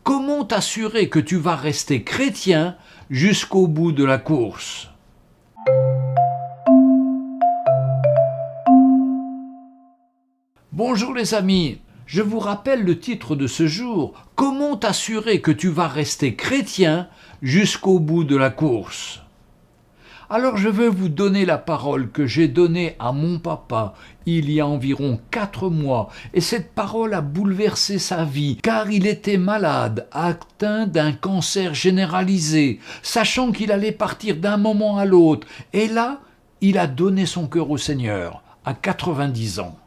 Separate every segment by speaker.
Speaker 1: comment t'assurer que tu vas rester chrétien jusqu'au bout de la course? Bonjour les amis, je vous rappelle le titre de ce jour, comment t'assurer que tu vas rester chrétien jusqu'au bout de la course? Alors je veux vous donner la parole que j'ai donnée à mon papa il y a environ 4 mois, et cette parole a bouleversé sa vie, car il était malade, atteint d'un cancer généralisé, sachant qu'il allait partir d'un moment à l'autre, et là, il a donné son cœur au Seigneur, à 90 ans.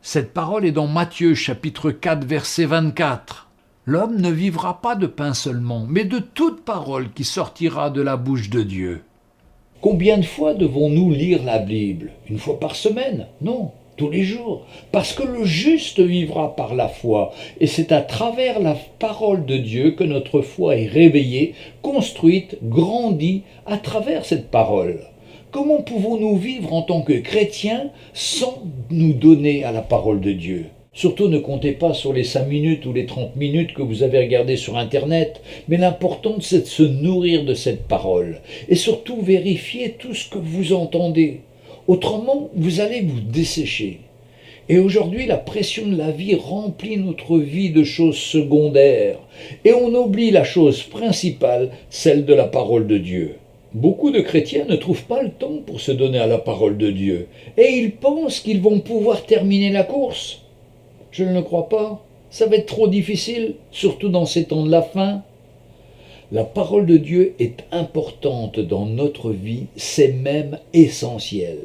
Speaker 1: Cette parole est dans Matthieu chapitre 4 verset 24. L'homme ne vivra pas de pain seulement, mais de toute parole qui sortira de la bouche de Dieu. Combien de fois devons-nous lire la Bible? Une fois par semaine? Non, tous les jours. Parce que le juste vivra par la foi. Et c'est à travers la parole de Dieu que notre foi est réveillée, construite, grandie à travers cette parole. Comment pouvons-nous vivre en tant que chrétiens sans nous donner à la parole de Dieu? Surtout ne comptez pas sur les 5 minutes ou les 30 minutes que vous avez regardées sur Internet, mais l'important c'est de se nourrir de cette parole et surtout vérifier tout ce que vous entendez. Autrement, vous allez vous dessécher. Et aujourd'hui, la pression de la vie remplit notre vie de choses secondaires et on oublie la chose principale, celle de la parole de Dieu. Beaucoup de chrétiens ne trouvent pas le temps pour se donner à la parole de Dieu et ils pensent qu'ils vont pouvoir terminer la course. Je ne le crois pas. Ça va être trop difficile, surtout dans ces temps de la fin. La parole de Dieu est importante dans notre vie, c'est même essentiel.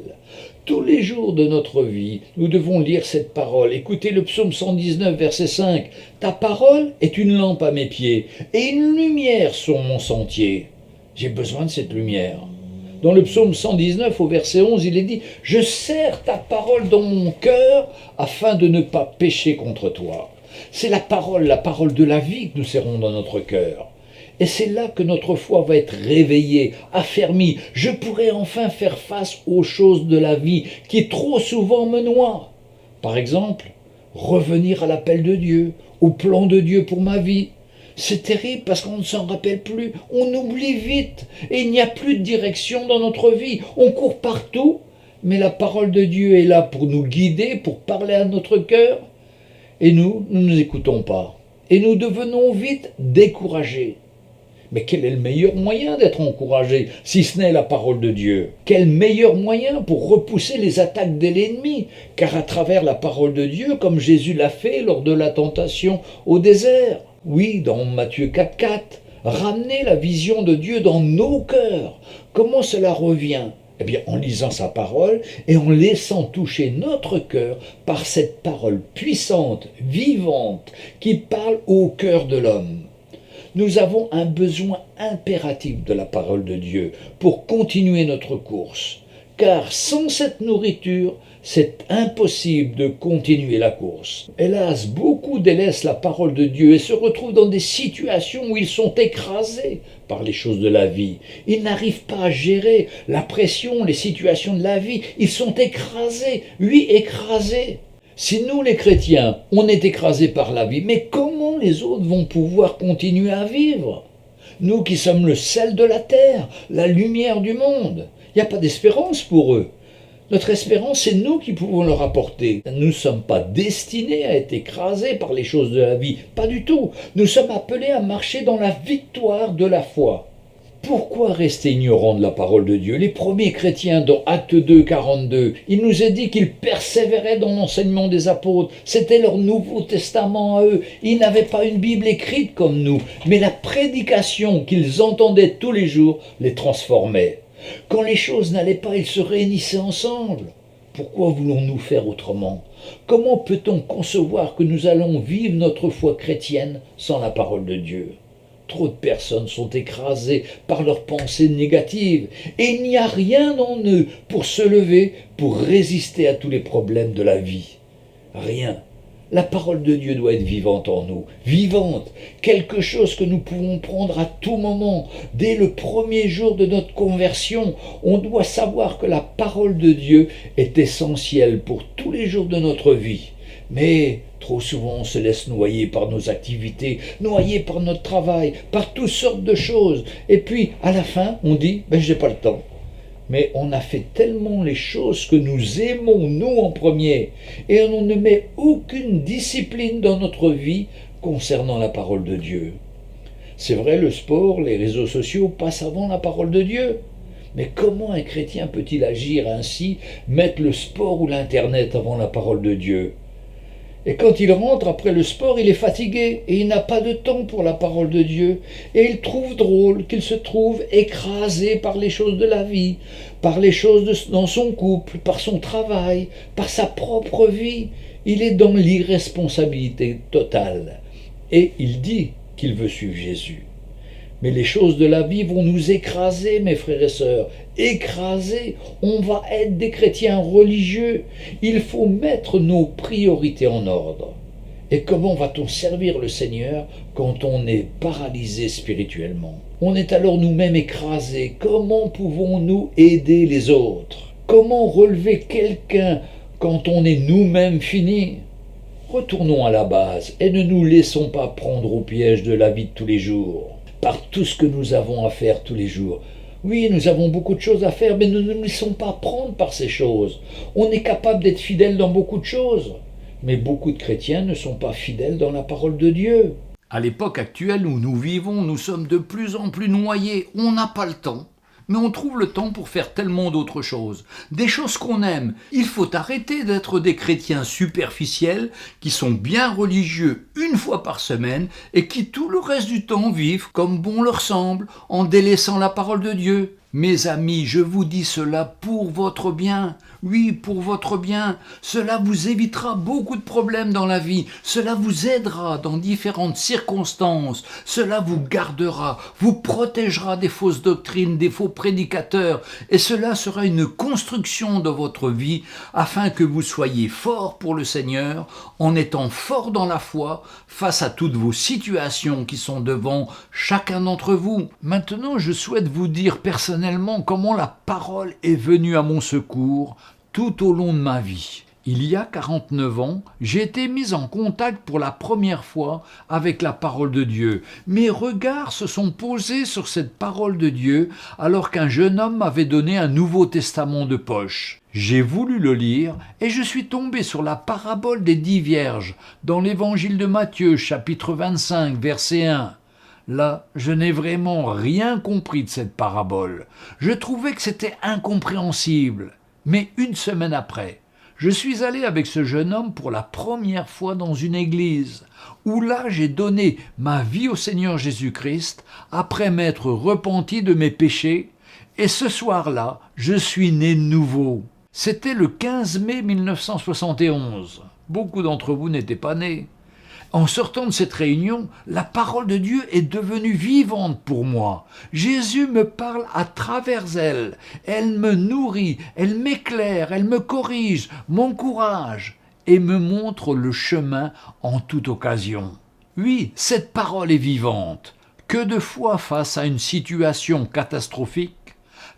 Speaker 1: Tous les jours de notre vie, nous devons lire cette parole. Écoutez le psaume 119, verset 5. « Ta parole est une lampe à mes pieds et une lumière sur mon sentier. » J'ai besoin de cette lumière. Dans le psaume 119, au verset 11, il est dit « Je serre ta parole dans mon cœur afin de ne pas pécher contre toi. » C'est la parole de la vie que nous serrons dans notre cœur. Et c'est là que notre foi va être réveillée, affermie. Je pourrai enfin faire face aux choses de la vie qui trop souvent me noient. Par exemple, revenir à l'appel de Dieu, au plan de Dieu pour ma vie. C'est terrible parce qu'on ne s'en rappelle plus, on oublie vite et il n'y a plus de direction dans notre vie. On court partout, mais la parole de Dieu est là pour nous guider, pour parler à notre cœur. Et nous ne nous écoutons pas. Et nous devenons vite découragés. Mais quel est le meilleur moyen d'être encouragé, si ce n'est la parole de Dieu? Quel meilleur moyen pour repousser les attaques de l'ennemi? Car à travers la parole de Dieu, comme Jésus l'a fait lors de la tentation au désert, oui, dans Matthieu 4,4, ramener la vision de Dieu dans nos cœurs. Comment cela revient? Eh bien, en lisant sa parole et en laissant toucher notre cœur par cette parole puissante, vivante, qui parle au cœur de l'homme. Nous avons un besoin impératif de la parole de Dieu pour continuer notre course. Car sans cette nourriture, c'est impossible de continuer la course. Hélas, beaucoup délaissent la parole de Dieu et se retrouvent dans des situations où ils sont écrasés par les choses de la vie. Ils n'arrivent pas à gérer la pression, les situations de la vie. Ils sont écrasés, oui, écrasés. Si nous, les chrétiens, on est écrasés par la vie, mais comment les autres vont pouvoir continuer à vivre? Nous qui sommes le sel de la terre, la lumière du monde, il n'y a pas d'espérance pour eux. Notre espérance, c'est nous qui pouvons leur apporter. Nous ne sommes pas destinés à être écrasés par les choses de la vie, pas du tout. Nous sommes appelés à marcher dans la victoire de la foi. Pourquoi rester ignorant de la parole de Dieu? Les premiers chrétiens, dans Actes 2, 42, il nous est dit qu'ils persévéraient dans l'enseignement des apôtres. C'était leur Nouveau Testament à eux. Ils n'avaient pas une Bible écrite comme nous, mais la prédication qu'ils entendaient tous les jours les transformait. Quand les choses n'allaient pas, ils se réunissaient ensemble. Pourquoi voulons-nous faire autrement? Comment peut-on concevoir que nous allons vivre notre foi chrétienne sans la parole de Dieu? Trop de personnes sont écrasées par leurs pensées négatives et il n'y a rien en eux pour se lever, pour résister à tous les problèmes de la vie. Rien. La parole de Dieu doit être vivante en nous, vivante, quelque chose que nous pouvons prendre à tout moment. Dès le premier jour de notre conversion, on doit savoir que la parole de Dieu est essentielle pour tous les jours de notre vie. Mais trop souvent on se laisse noyer par nos activités, noyer par notre travail, par toutes sortes de choses. Et puis à la fin on dit j'ai pas le temps. Mais on a fait tellement les choses que nous aimons nous en premier, et on ne met aucune discipline dans notre vie concernant la parole de Dieu. C'est vrai, le sport, les réseaux sociaux passent avant la parole de Dieu. Mais comment un chrétien peut-il agir ainsi, mettre le sport ou l'internet avant la parole de Dieu? Et quand il rentre après le sport, il est fatigué et il n'a pas de temps pour la parole de Dieu. Et il trouve drôle qu'il se trouve écrasé par les choses de la vie, par les choses dans son couple, par son travail, par sa propre vie. Il est dans l'irresponsabilité totale. Et il dit qu'il veut suivre Jésus. Mais les choses de la vie vont nous écraser, mes frères et sœurs. Écraser, on va être des chrétiens religieux. Il faut mettre nos priorités en ordre. Et comment va-t-on servir le Seigneur quand on est paralysé spirituellement? On est alors nous-mêmes écrasés. Comment pouvons-nous aider les autres? Comment relever quelqu'un quand on est nous-mêmes finis? Retournons à la base et ne nous laissons pas prendre au piège de la vie de tous les jours, par tout ce que nous avons à faire tous les jours. Oui, nous avons beaucoup de choses à faire, mais ne nous laissons pas prendre par ces choses. On est capable d'être fidèle dans beaucoup de choses, mais beaucoup de chrétiens ne sont pas fidèles dans la parole de Dieu. À l'époque actuelle où nous vivons, nous sommes de plus en plus noyés. On n'a pas le temps. Mais on trouve le temps pour faire tellement d'autres choses, des choses qu'on aime. Il faut arrêter d'être des chrétiens superficiels qui sont bien religieux une fois par semaine et qui tout le reste du temps vivent comme bon leur semble en délaissant la parole de Dieu. Mes amis, je vous dis cela pour votre bien. Oui, pour votre bien. Cela vous évitera beaucoup de problèmes dans la vie. Cela vous aidera dans différentes circonstances. Cela vous gardera, vous protégera des fausses doctrines, des faux prédicateurs. Et cela sera une construction de votre vie afin que vous soyez forts pour le Seigneur en étant forts dans la foi face à toutes vos situations qui sont devant chacun d'entre vous. Maintenant, je souhaite vous dire personnellement comment la parole est venue à mon secours tout au long de ma vie. Il y a 49 ans, j'ai été mis en contact pour la première fois avec la parole de Dieu. Mes regards se sont posés sur cette parole de Dieu alors qu'un jeune homme m'avait donné un Nouveau Testament de poche. J'ai voulu le lire et je suis tombé sur la parabole des 10 vierges dans l'évangile de Matthieu, chapitre 25, verset 1. Là, je n'ai vraiment rien compris de cette parabole. Je trouvais que c'était incompréhensible. Mais une semaine après, je suis allé avec ce jeune homme pour la première fois dans une église, où là j'ai donné ma vie au Seigneur Jésus-Christ après m'être repenti de mes péchés, et ce soir-là, je suis né de nouveau. C'était le 15 mai 1971. Beaucoup d'entre vous n'étaient pas nés. En sortant de cette réunion, la parole de Dieu est devenue vivante pour moi. Jésus me parle à travers elle. Elle me nourrit, elle m'éclaire, elle me corrige, m'encourage et me montre le chemin en toute occasion. Oui, cette parole est vivante. Que de fois face à une situation catastrophique,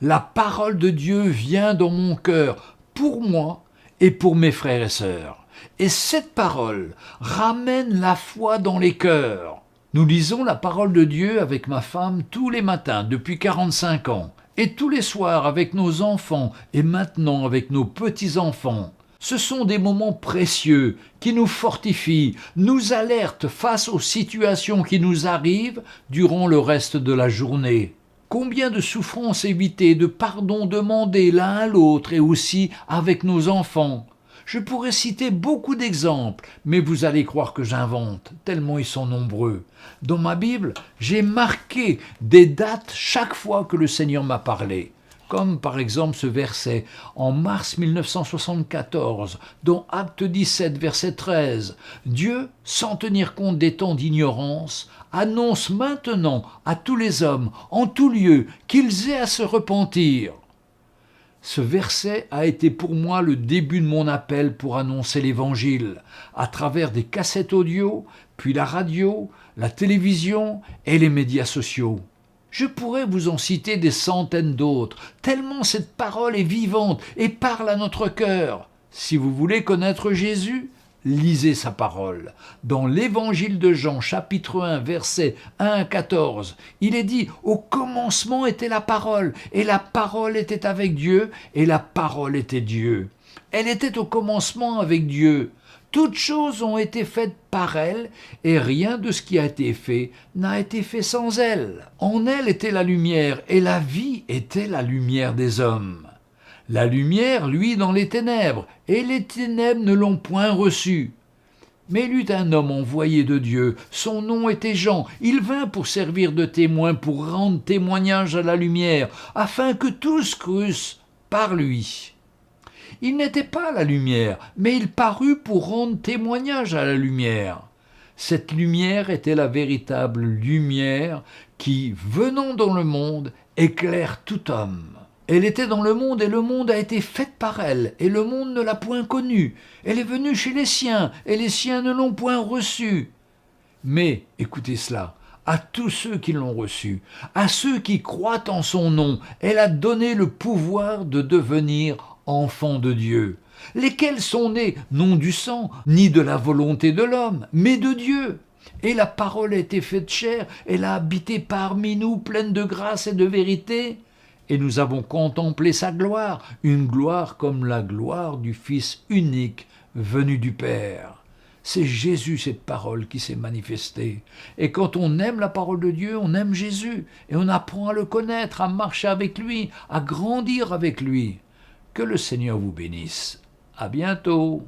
Speaker 1: la parole de Dieu vient dans mon cœur pour moi et pour mes frères et sœurs. Et cette parole ramène la foi dans les cœurs. Nous lisons la parole de Dieu avec ma femme tous les matins depuis 45 ans, et tous les soirs avec nos enfants et maintenant avec nos petits-enfants. Ce sont des moments précieux qui nous fortifient, nous alertent face aux situations qui nous arrivent durant le reste de la journée. Combien de souffrances évitées, de pardons demandés l'un à l'autre et aussi avec nos enfants. Je pourrais citer beaucoup d'exemples, mais vous allez croire que j'invente, tellement ils sont nombreux. Dans ma Bible, j'ai marqué des dates chaque fois que le Seigneur m'a parlé. Comme par exemple ce verset en mars 1974, dans Acte 17, verset 13. Dieu, sans tenir compte des temps d'ignorance, annonce maintenant à tous les hommes, en tout lieu, qu'ils aient à se repentir. Ce verset a été pour moi le début de mon appel pour annoncer l'Évangile, à travers des cassettes audio, puis la radio, la télévision et les médias sociaux. Je pourrais vous en citer des centaines d'autres, tellement cette parole est vivante et parle à notre cœur. Si vous voulez connaître Jésus, lisez sa parole. Dans l'évangile de Jean, chapitre 1, versets 1 à 14, il est dit « Au commencement était la parole, et la parole était avec Dieu, et la parole était Dieu. Elle était au commencement avec Dieu. Toutes choses ont été faites par elle, et rien de ce qui a été fait n'a été fait sans elle. En elle était la lumière, et la vie était la lumière des hommes. La lumière luit dans les ténèbres, et les ténèbres ne l'ont point reçue. Mais il eut un homme envoyé de Dieu, son nom était Jean. Il vint pour servir de témoin, pour rendre témoignage à la lumière, afin que tous crussent par lui. Il n'était pas la lumière, mais il parut pour rendre témoignage à la lumière. Cette lumière était la véritable lumière qui, venant dans le monde, éclaire tout homme. Elle était dans le monde et le monde a été fait par elle, et le monde ne l'a point connue. Elle est venue chez les siens, et les siens ne l'ont point reçue. Mais, écoutez cela, à tous ceux qui l'ont reçue, à ceux qui croient en son nom, elle a donné le pouvoir de devenir enfants de Dieu, lesquels sont nés non du sang, ni de la volonté de l'homme, mais de Dieu. Et la parole a été faite chair, elle a habité parmi nous, pleine de grâce et de vérité. Et nous avons contemplé sa gloire, une gloire comme la gloire du Fils unique venu du Père. C'est Jésus, cette parole, qui s'est manifestée. Et quand on aime la parole de Dieu, on aime Jésus. Et on apprend à le connaître, à marcher avec lui, à grandir avec lui. Que le Seigneur vous bénisse. À bientôt.